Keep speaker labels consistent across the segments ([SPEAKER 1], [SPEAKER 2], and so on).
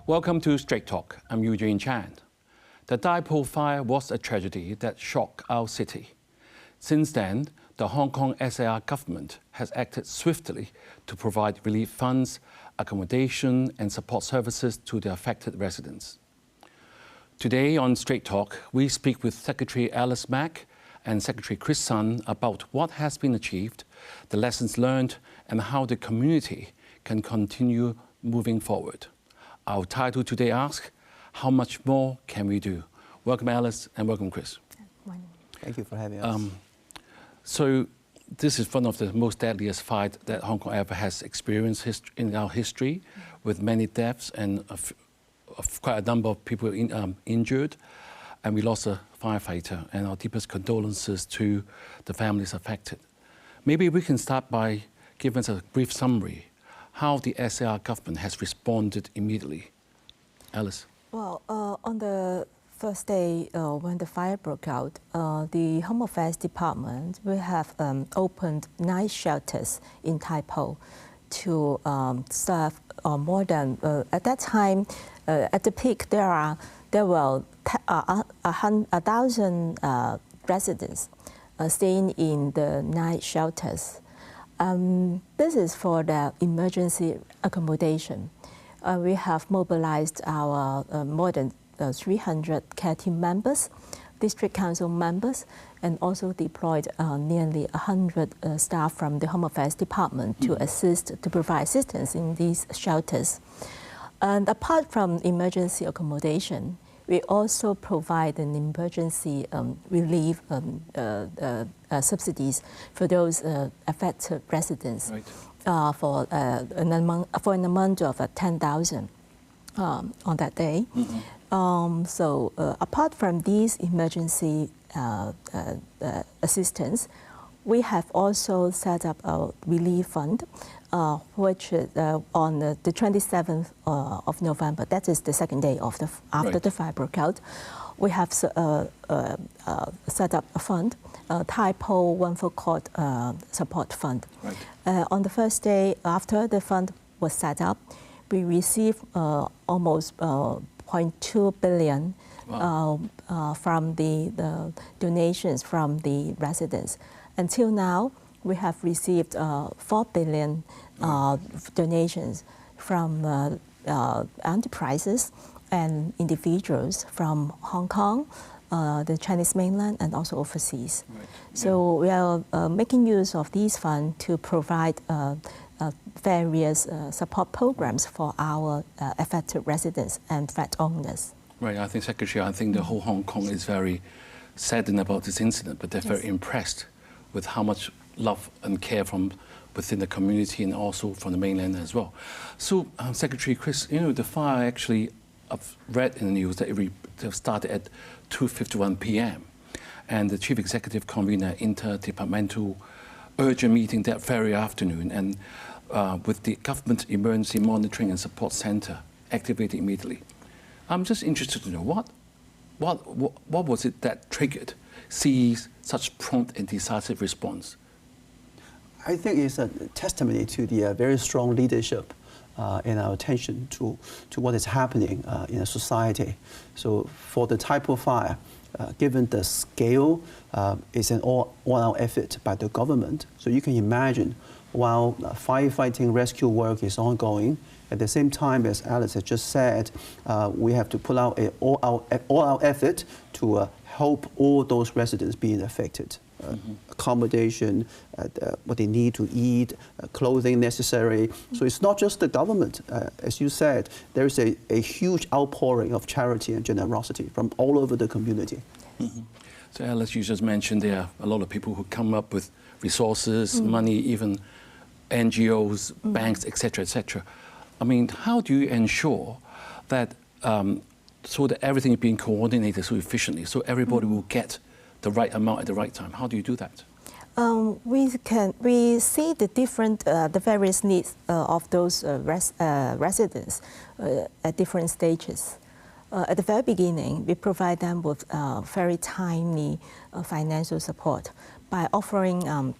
[SPEAKER 1] Welcome to Straight Talk. I'm Eugene Chan. The Tai Po fire was a tragedy that shocked our city. Since then, the Hong Kong SAR government has acted swiftly to provide relief funds, accommodation and support services to the affected residents. Today on Straight Talk, we speak with Secretary Alice Mak and Secretary Chris Sun about what has been achieved, the lessons learned, and how the community can continue moving forward. Our title today asks, how much more can we do? Welcome, Alice, and welcome, Chris.
[SPEAKER 2] Thank you for having us.
[SPEAKER 1] So this is one of the most deadliest fights that Hong Kong ever has experienced in our history, with many deaths and quite a number of people injured. And we lost a firefighter, and our deepest condolences to the families affected. Maybe we can start by giving us a brief summary how the SAR government has responded immediately. Alice.
[SPEAKER 3] Well, on the first day when the fire broke out, the Home Affairs Department, we have opened 9 shelters in Tai Po to serve more than, at that time, at the peak, there were 1,000 residents staying in the 9 shelters. This is for the emergency accommodation. We have mobilized our more than 300 care team members, district council members, and also deployed nearly 100 staff from the Home Affairs Department to provide assistance in these shelters. And apart from emergency accommodation, we also provide an emergency relief subsidies for those affected residents, right. For an amount of 10,000 on that day. So apart from these emergency assistance, we have also set up a relief fund, which on the 27th of November, that is the second day of after the fire broke out, we have set up a fund, Tai Po One Foot Court Support Fund. Right. On the first day after the fund was set up, we received almost 0.2 billion from the donations from the residents. Until now, we have received 4 billion donations from enterprises and individuals from Hong Kong, the Chinese mainland, and also overseas. Right. So we are making use of these funds to provide various support programs for our affected residents and flat owners.
[SPEAKER 1] Right, I think, Secretary, the whole Hong Kong is very saddened about this incident, but they're very impressed with how much love and care from within the community and also from the mainland as well. So, Secretary Chris, you know, the fire actually, I've read in the news that it started at 2:51 p.m. and the Chief Executive convened an interdepartmental urgent meeting that very afternoon, and with the Government Emergency Monitoring and Support Centre activated immediately. I'm just interested to know what was it that triggered CE's such prompt and decisive response?
[SPEAKER 2] I think it's a testimony to the very strong leadership and our attention to what is happening in a society. So for the Tai Po fire, given the scale, it's an all-out effort by the government. So you can imagine, while firefighting rescue work is ongoing, at the same time, as Alice has just said, we have to put out an all-out effort to help all those residents being affected. Accommodation, what they need to eat, clothing necessary. So it's not just the government. As you said, there is a huge outpouring of charity and generosity from all over the community.
[SPEAKER 1] So Alice, you just mentioned there are a lot of people who come up with resources, money, even NGOs, banks, etc., etc. I mean, how do you ensure that so that everything is being coordinated so efficiently, so everybody will get the right amount at the right time? How do you do that?
[SPEAKER 3] We see the various needs of those residents at different stages. At the very beginning, we provide them with very timely financial support by offering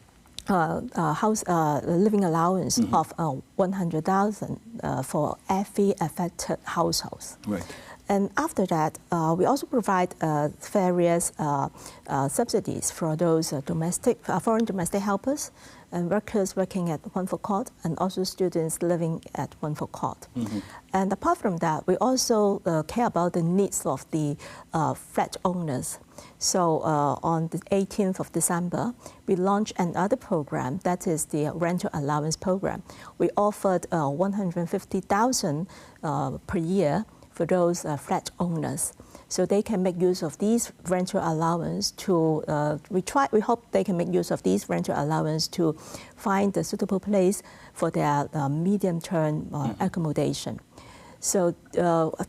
[SPEAKER 3] living allowance of 100,000 for every affected households.
[SPEAKER 1] Right.
[SPEAKER 3] And after that, we also provide various subsidies for those foreign domestic helpers and workers working at One Foot Court, and also students living at One Foot Court. And apart from that, we also care about the needs of the flat owners. So on the 18th of December, we launched another program, that is the rental allowance program. We offered 150,000 per year for those flat owners. So they can make use of these rental allowance to, we hope they can make use of these rental allowance to find a suitable place for their medium-term accommodation. So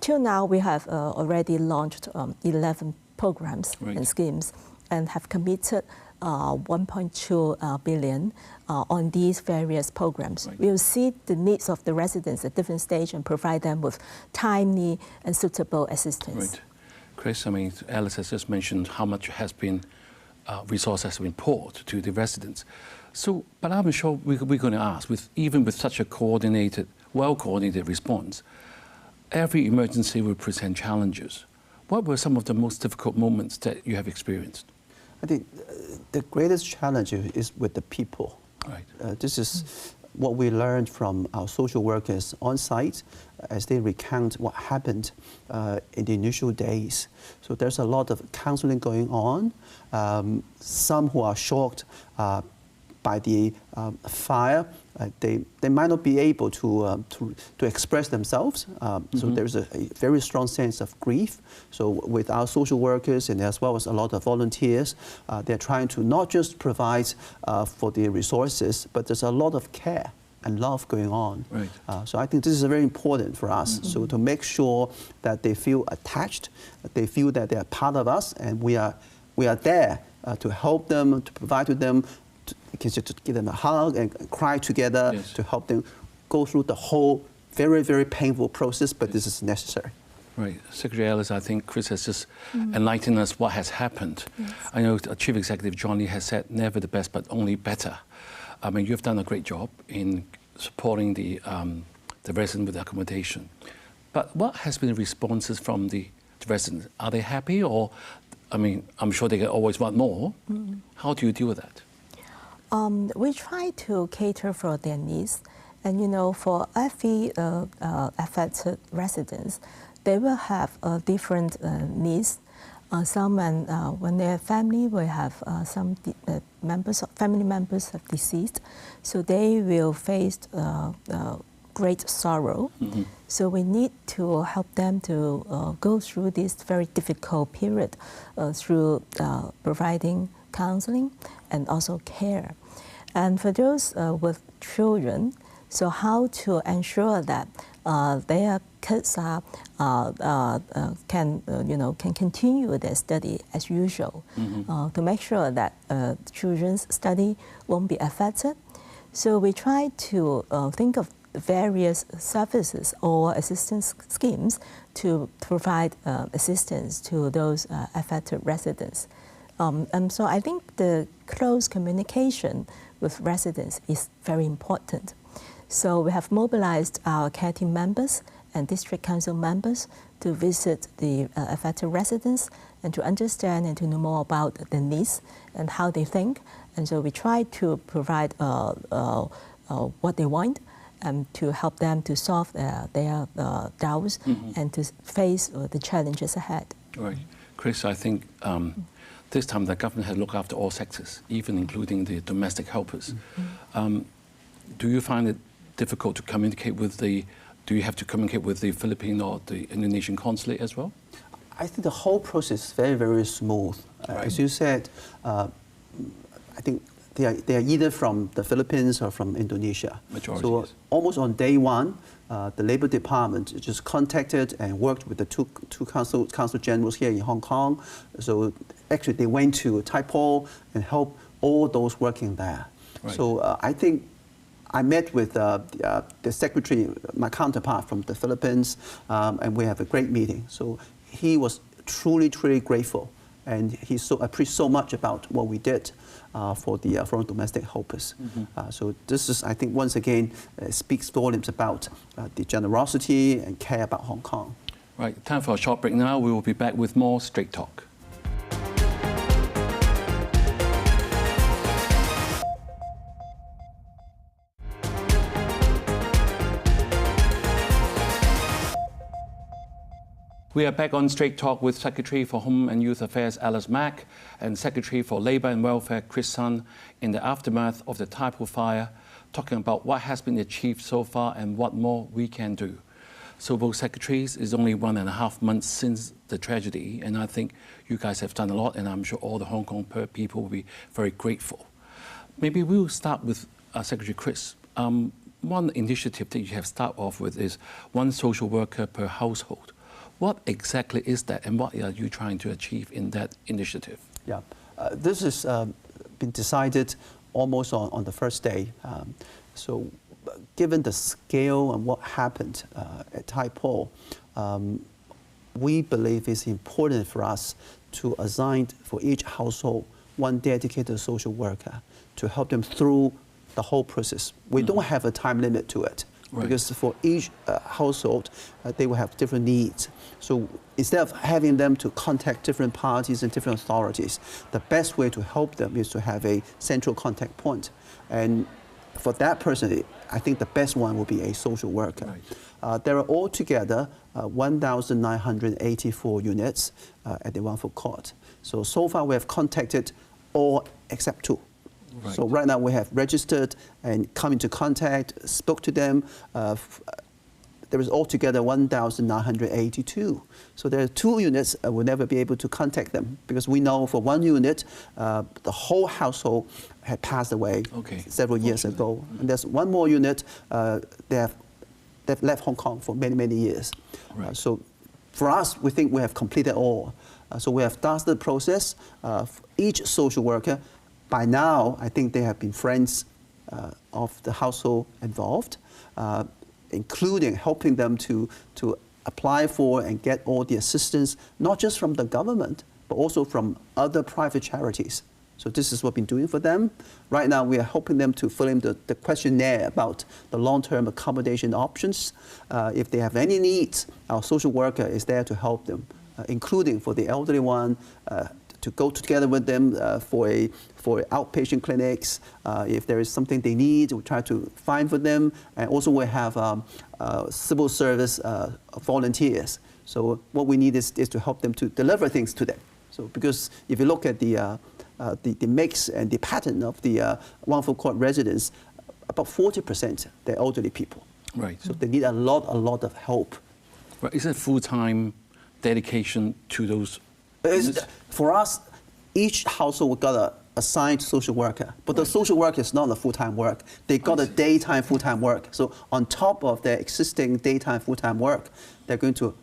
[SPEAKER 3] till now, we have already launched 11 programs and schemes and have committed 1.2 billion on these various programs. We will see the needs of the residents at different stages and provide them with timely and suitable assistance.
[SPEAKER 1] Right. Chris, I mean, Alice has just mentioned how much has been resource has been poured to the residents. So, but I'm sure we're going to ask, even with such a coordinated, well-coordinated response, every emergency will present challenges. What were some of the most difficult moments that you have experienced?
[SPEAKER 2] I think the greatest challenge is with the people.
[SPEAKER 1] Right.
[SPEAKER 2] This is what we learned from our social workers on site as they recount what happened in the initial days. So there's a lot of counseling going on. Some who are shocked by the fire, they might not be able to express themselves. So there's a very strong sense of grief. So with our social workers and as well as a lot of volunteers, they're trying to not just provide for the resources, but there's a lot of care and love going on.
[SPEAKER 1] Right.
[SPEAKER 2] So I think this is very important for us. So to make sure that they feel attached, that they feel that they are part of us, and we are there to help them, to provide to them. We can just give them a hug and cry together to help them go through the whole very, very painful process, but this is necessary.
[SPEAKER 1] Right. Secretary Ellis, I think Chris has just enlightened us what has happened.
[SPEAKER 3] Yes.
[SPEAKER 1] I know Chief Executive John Lee has said never the best, but only better. I mean, you've done a great job in supporting the resident with accommodation. But what has been the responses from the residents? Are they happy, or, I mean, I'm sure they always want more. How do you deal with that?
[SPEAKER 3] We try to cater for their needs, and you know, for every affected residents, they will have different needs. Some, when they have family, will have some family members have deceased, so they will face great sorrow. So we need to help them to go through this very difficult period through providing counseling and also care. And for those with children, so how to ensure that their kids can continue their study as usual, to make sure that children's study won't be affected. So we try to think of various services or assistance schemes to provide assistance to those affected residents. And so I think the close communication with residents is very important. So we have mobilized our care team members and district council members to visit the affected residents and to understand and to know more about their needs and how they think. And so we try to provide what they want and to help them to solve their doubts and to face the challenges ahead.
[SPEAKER 1] Right. Chris, I think this time the government has looked after all sectors, even including the domestic helpers. Do you find it difficult to communicate with do you have to communicate with the Philippine or the Indonesian consulate as well?
[SPEAKER 2] I think the whole process is very, very smooth. As you said, I think they are either from the Philippines or from Indonesia.
[SPEAKER 1] Majority,
[SPEAKER 2] so
[SPEAKER 1] yes.
[SPEAKER 2] almost on day one, the Labour Department just contacted and worked with the two consul generals here in Hong Kong. So actually they went to Tai Po and helped all those working there.
[SPEAKER 1] Right.
[SPEAKER 2] So I think I met with the secretary, my counterpart from the Philippines, and we have a great meeting. So he was truly, truly grateful and he appreciates so much about what we did for the foreign domestic helpers. So this is, I think, once again, speaks volumes about the generosity and care about Hong Kong.
[SPEAKER 1] Right, time for a short break now. We will be back with more Straight Talk. We are back on Straight Talk with Secretary for Home and Youth Affairs Alice Mack and Secretary for Labour and Welfare Chris Sun in the aftermath of the Tai Po fire, talking about what has been achieved so far and what more we can do. So both secretaries, it's only 1.5 months since the tragedy, and I think you guys have done a lot, and I'm sure all the Hong Kong people will be very grateful. Maybe we'll start with Secretary Chris. One initiative that you have started off with is 1 social worker per household. What exactly is that, and what are you trying to achieve in that initiative?
[SPEAKER 2] Yeah, this has been decided almost on the first day. So given the scale and what happened at Tai Po, we believe it's important for us to assign for each household 1 dedicated social worker to help them through the whole process. We don't have a time limit to it. Right. Because for each household, they will have different needs. So instead of having them to contact different parties and different authorities, the best way to help them is to have a central contact point. And for that person, I think the best one will be a social worker. Right. There are altogether 1,984 units at the Wangfu Court. So far we have contacted all except 2. Right. So right now we have registered and come into contact, spoke to them. There is altogether 1,982. So there are 2 units we'll never be able to contact them because we know for 1 unit, the whole household had passed away several years ago. And there's 1 more unit, they've left Hong Kong for many, many years. Right. So for us, we think we have completed all. So we have started the process. Each social worker, by now, I think they have been friends of the household involved, including helping them to apply for and get all the assistance, not just from the government, but also from other private charities. So this is what we've been doing for them. Right now, we are helping them to fill in the questionnaire about the long-term accommodation options. If they have any needs, our social worker is there to help them, including for the elderly one, to go together with them for outpatient clinics. If there is something they need, we try to find for them. And also we have civil service volunteers. So what we need is to help them to deliver things to them. So because if you look at the mix and the pattern of the Wangfu Court residents, about 40% they're elderly people.
[SPEAKER 1] Right.
[SPEAKER 2] So they need a lot of help.
[SPEAKER 1] Right. Is it full-time dedication to those?
[SPEAKER 2] For us, each household got an assigned social worker, but the social worker is not a full-time work. They got a daytime full-time work. So on top of their existing daytime full-time work, they're going to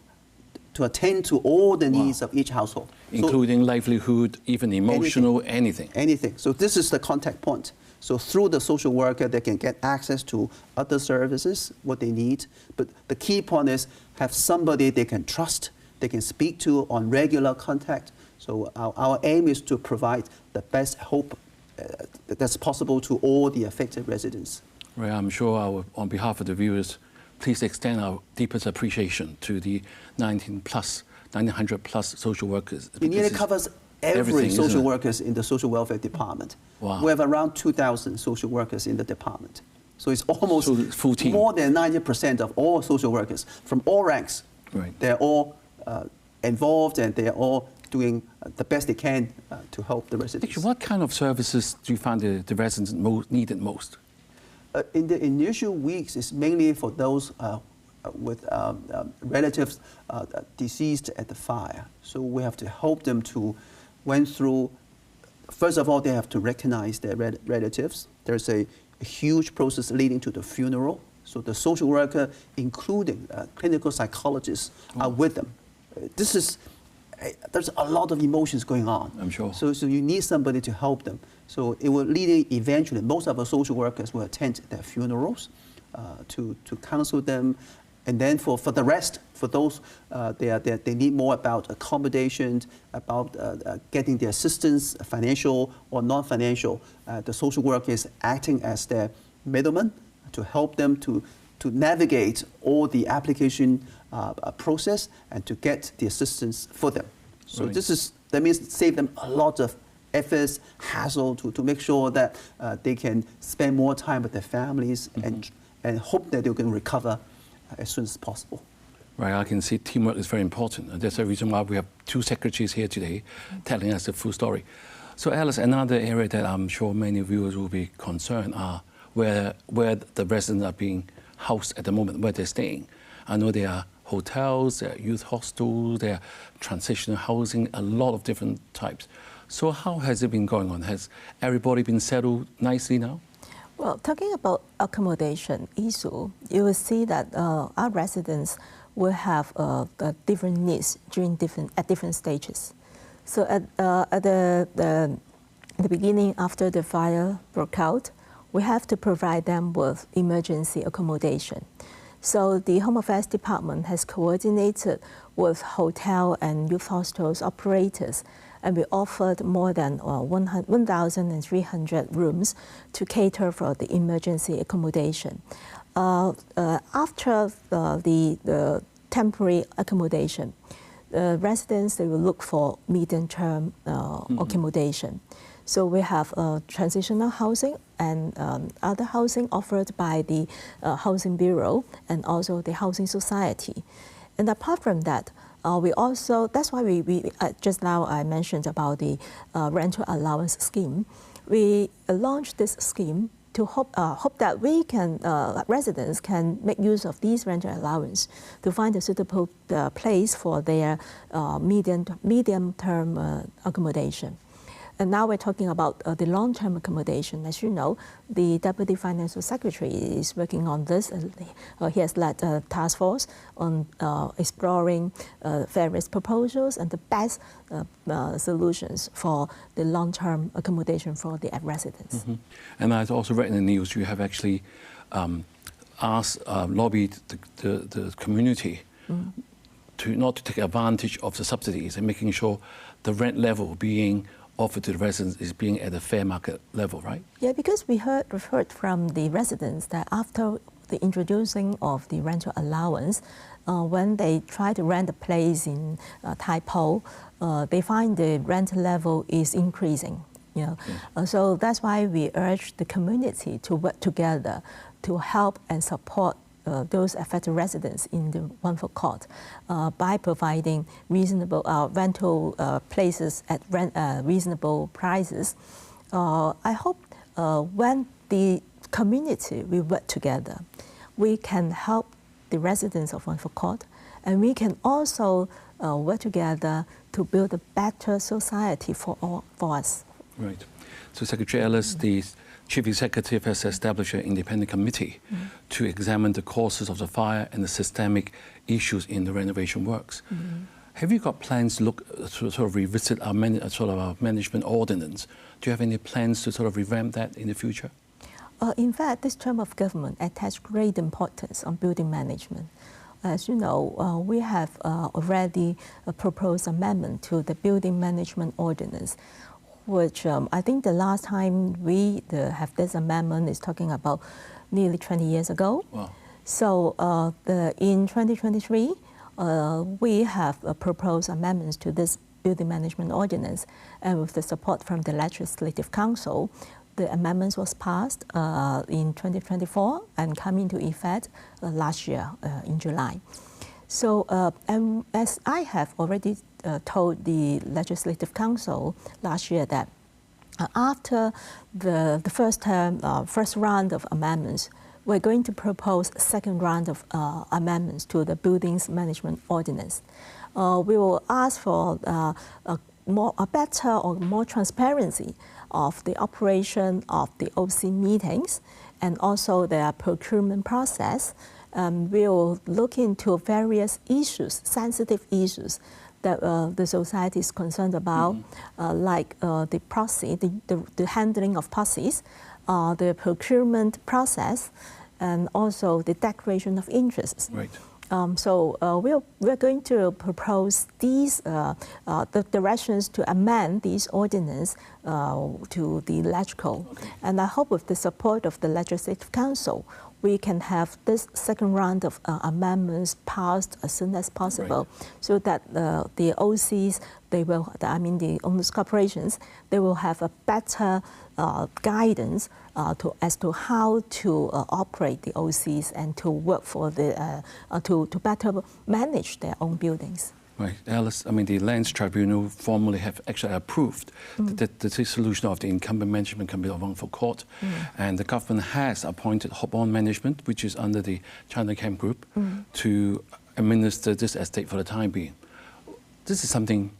[SPEAKER 2] attend to all the needs of each household.
[SPEAKER 1] Including livelihood, even emotional, anything.
[SPEAKER 2] Anything. So this is the contact point. So through the social worker, they can get access to other services, what they need. But the key point is have somebody they can trust, they can speak to on regular contact. So our aim is to provide the best hope that's possible to all the affected residents.
[SPEAKER 1] Right, I'm sure on behalf of the viewers, please extend our deepest appreciation to the 900 plus social workers.
[SPEAKER 2] It nearly covers every social workers in the social welfare department.
[SPEAKER 1] Wow.
[SPEAKER 2] We have around 2,000 social workers in the department. So it's almost
[SPEAKER 1] full team.
[SPEAKER 2] More than 90% of all social workers from all ranks.
[SPEAKER 1] Right.
[SPEAKER 2] They're all involved and they're all doing the best they can to help the residents.
[SPEAKER 1] Actually, what kind of services do you find the residents needed most?
[SPEAKER 2] In the initial weeks, it's mainly for those with relatives deceased at the fire. So we have to help them to went through, first of all, they have to recognize their relatives. There's a huge process leading to the funeral. So the social worker, including clinical psychologists, are with them. There's a lot of emotions going on.
[SPEAKER 1] I'm sure.
[SPEAKER 2] So you need somebody to help them. So it will lead eventually, most of our social workers will attend their funerals to counsel them, And then for the rest, for those they need more about accommodation, about getting the assistance, financial or non-financial, the social worker is acting as their middleman to help them to navigate all the application process and to get the assistance for them. So that means save them a lot of efforts, hassle to make sure that they can spend more time with their families and hope that they can recover as soon as possible.
[SPEAKER 1] Right, I can see teamwork is very important. And that's the reason why we have two secretaries here today telling us the full story. So Alice, another area that I'm sure many viewers will be concerned are where the residents are being housed at the moment, where they're staying. I know there are hotels, there are youth hostels, there are transitional housing, a lot of different types. So how has it been going on? Has everybody been settled nicely now?
[SPEAKER 3] Well, talking about accommodation issue, you will see that our residents will have different needs at different stages. So at the beginning, after the fire broke out, we have to provide them with emergency accommodation. So the Home Affairs Department has coordinated with hotel and youth hostels operators, and we offered more than 1,300 rooms to cater for the emergency accommodation. After the temporary accommodation, residents, they will look for medium-term accommodation. So we have transitional housing and other housing offered by the Housing Bureau and also the Housing Society. And apart from that, we also, that's why we just now I mentioned about the rental allowance scheme. We launched this scheme to hope that we can, residents can make use of these rental allowance to find a suitable place for their medium-term accommodation. And now we're talking about the long-term accommodation. As you know, the Deputy Financial Secretary is working on this. He has led a task force on exploring various proposals and the best solutions for the long-term accommodation for the residents.
[SPEAKER 1] Mm-hmm. And I've also read in the news you have actually lobbied the community to not to take advantage of the subsidies and making sure the rent level being offered to the residents is being at a fair market level, right?
[SPEAKER 3] Yeah, because we've heard from the residents that after the introducing of the rental allowance, when they try to rent a place in Tai Po, they find the rental level is increasing. You know? Yeah. So that's why we urge the community to work together to help and support those affected residents in the One Foot Court by providing reasonable rental places at reasonable prices. I hope when the community will work together, we can help the residents of One Foot Court, and we can also work together to build a better society for us.
[SPEAKER 1] Right. So Secretary Ellis, the Chief Executive has established an independent committee to examine the causes of the fire and the systemic issues in the renovation works. Have you got plans to look to sort of revisit our management ordinance? Do you have any plans to sort of revamp that in the future?
[SPEAKER 3] In fact, this term of government attaches great importance on building management. As you know, we have already proposed amendment to the building management ordinance, which I think the last time we have this amendment is talking about nearly 20 years ago.
[SPEAKER 1] Wow.
[SPEAKER 3] So in 2023, we have proposed amendments to this building management ordinance, and with the support from the Legislative Council, the amendments was passed in 2024 and come into effect last year in July. So, and as I have already told the Legislative Council last year that after the first round of amendments, we're going to propose a second round of amendments to the Buildings Management Ordinance. We will ask for a better or more transparency of the operation of the OC meetings and also their procurement process. We will look into various issues, sensitive issues that the society is concerned about, like the proxy, the handling of proxies, the procurement process, and also the declaration of interests.
[SPEAKER 1] Right.
[SPEAKER 3] We're going to propose these the directions to amend these ordinance to the electrical, and I hope with the support of the Legislative Council, we can have this second round of amendments passed as soon as possible, so that the OCs, the owners corporations, they will have a better guidance as to how to operate the OCs and to work for to better manage their own buildings.
[SPEAKER 1] Right, Alice, I mean, the Lands Tribunal formally have actually approved the dissolution of the Incumbent Management Committee of Wrongful Court, and the government has appointed Hop-on Management, which is under the China Chem Group, to administer this estate for the time being. This is something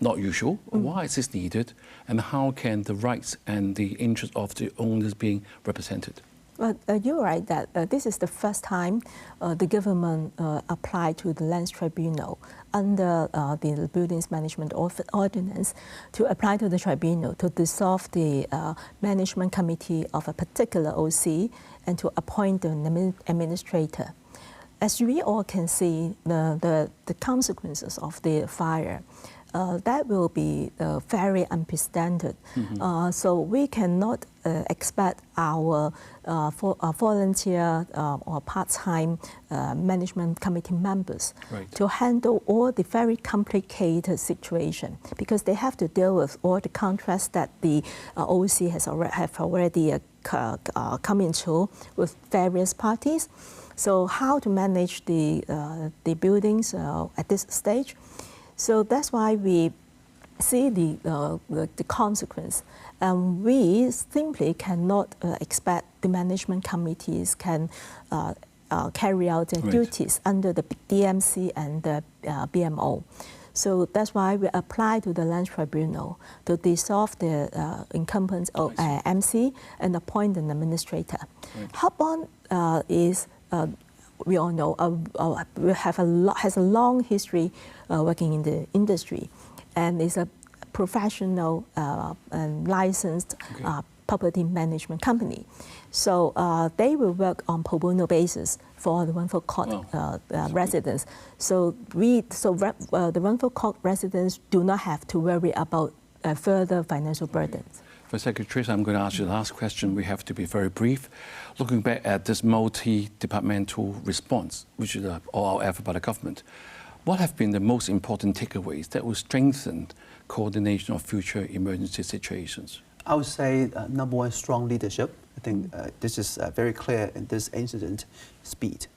[SPEAKER 1] not usual. Why is this needed, and how can the rights and the interests of the owners being represented?
[SPEAKER 3] Well, you're right that this is the first time the government applied to the Lands Tribunal under the Buildings Management Ordinance to apply to the tribunal to dissolve the management committee of a particular OC and to appoint the administrator. As we all can see, the consequences of the fire, that will be very unprecedented. So we cannot expect our volunteer or part-time management committee members to handle all the very complicated situation, because they have to deal with all the contracts that the OC have already come into with various parties. So how to manage the buildings at this stage? So that's why we see the consequence, and we simply cannot expect the management committees can carry out their duties under the DMC and the BMO. So that's why we apply to the Land Tribunal to dissolve the incumbent MC and appoint an administrator. Hop-on is, we all know, has a long history working in the industry, and is a professional and licensed property management company. So they will work on pro bono basis for the Wrongful Court residents. So the Wrongful Court residents do not have to worry about further financial burdens.
[SPEAKER 1] For Secretary, I'm going to ask you the last question. We have to be very brief. Looking back at this multi-departmental response, which is all effort by the government, what have been the most important takeaways that will strengthen coordination of future emergency situations?
[SPEAKER 2] I would say, number one, strong leadership. I think this is very clear in this incident, speed.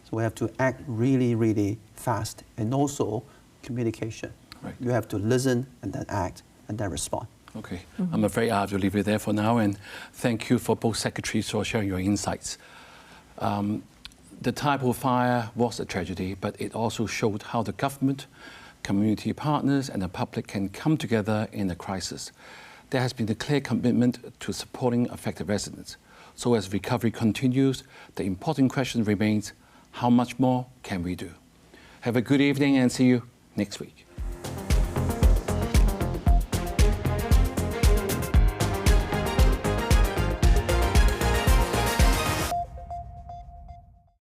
[SPEAKER 2] So we have to act really, really fast, and also communication. You have to listen and then act and then respond.
[SPEAKER 1] Okay, I'm afraid I have to leave it there for now, and thank you for both secretaries for sharing your insights. The Tai Po fire was a tragedy, but it also showed how the government, community partners and the public can come together in a crisis. There has been a clear commitment to supporting affected residents. So as recovery continues, the important question remains, how much more can we do? Have a good evening and see you next week.